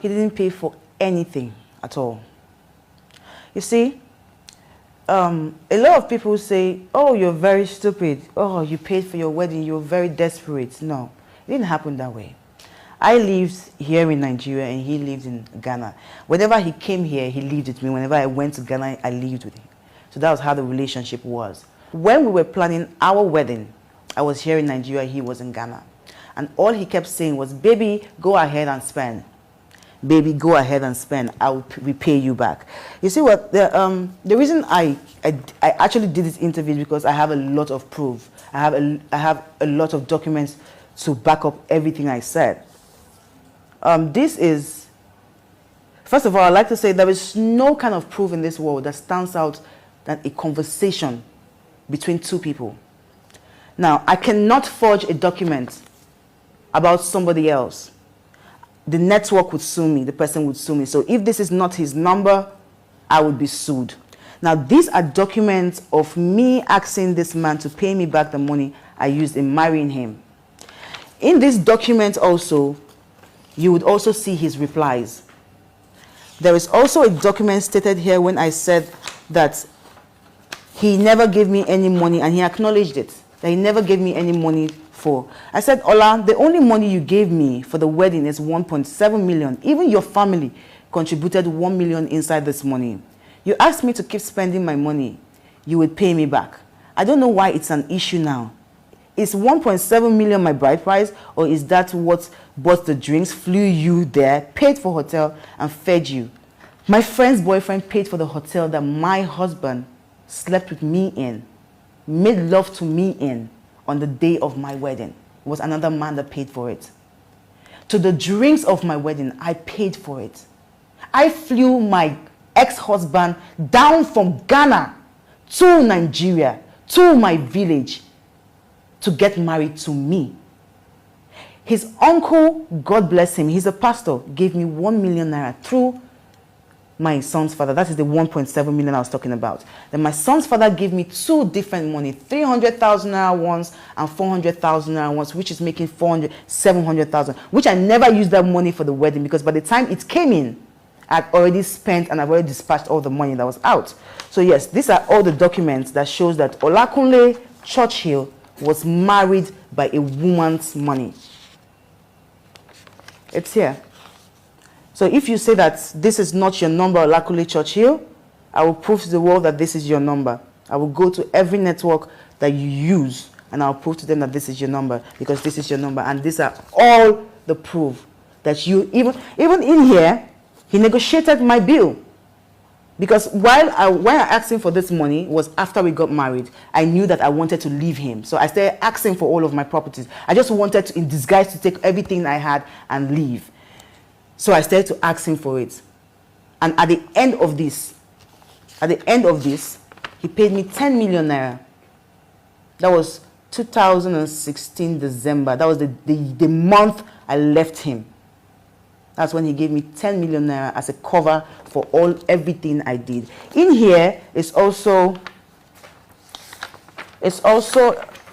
He didn't pay for anything at all. You see, a lot of people say, oh, you're very stupid. Oh, you paid for your wedding. You're very desperate. No, it didn't happen that way. I lived here in Nigeria and he lived in Ghana. Whenever he came here, he lived with me. Whenever I went to Ghana, I lived with him. So that was how the relationship was. When we were planning our wedding, I was here in Nigeria, he was in Ghana. And all he kept saying was, baby, go ahead and spend. Baby, go ahead and spend. I will repay you back. You see what? The reason I actually did this interview is because I have a lot of proof. I have a lot of documents to back up everything I said. This is, first of all, I'd like to say there is no kind of proof in this world that stands out than a conversation between two people. Now, I cannot forge a document about somebody else. The network would sue me, the person would sue me. So if this is not his number, I would be sued. Now, these are documents of me asking this man to pay me back the money I used in marrying him. In this document also, you would also see his replies. There is also a document stated here when I said that he never gave me any money, and he acknowledged it, that he never gave me any money for. I said, Ola, the only money you gave me for the wedding is 1.7 million. Even your family contributed 1 million inside this money. You asked me to keep spending my money. You would pay me back. I don't know why it's an issue now. Is 1.7 million my bride price, or is that what bought the drinks, flew you there, paid for hotel, and fed you? My friend's boyfriend paid for the hotel that my husband slept with me in, made love to me in on the day of my wedding. It was another man that paid for it. To the drinks of my wedding, I paid for it. I flew my ex-husband down from Ghana to Nigeria, to my village, to get married to me. His uncle, God bless him, he's a pastor, gave me 1 million naira through my son's father. That is the 1.7 million I was talking about. Then my son's father gave me two different money, 300,000 naira once and 400,000 naira once, which is making 700,000, which I never used that money for the wedding, because by the time it came in, I'd already spent and I've already dispatched all the money that was out. So yes, these are all the documents that shows that Olakunle Churchill was married by a woman's money. It's here. So if you say that this is not your number, Olakunle Churchill, I will prove to the world that this is your number. I will go to every network that you use and I'll prove to them that this is your number, because this is your number. And these are all the proof that you, even in here, he negotiated my bill. Because when I asked him for this money was after we got married. I knew that I wanted to leave him. So I started asking for all of my properties. I just wanted to, in disguise, to take everything I had and leave. So I started to ask him for it. And at the end of this, he paid me 10 million naira. That was 2016 December. That was the month I left him. That's when he gave me 10 million naira as a cover for everything I did. In here is also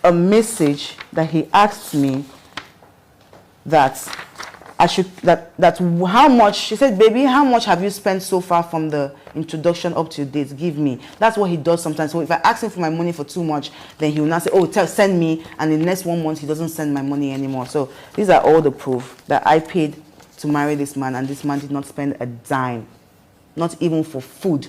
a message that he asked me that I should, that how much, she said, baby, how much have you spent so far from the introduction up to date? Give me. That's what he does sometimes. So if I ask him for my money for too much, then he will now say, oh, send me. And in the next 1 month, he doesn't send my money anymore. So these are all the proof that I paid to marry this man, and this man did not spend a dime, not even for food.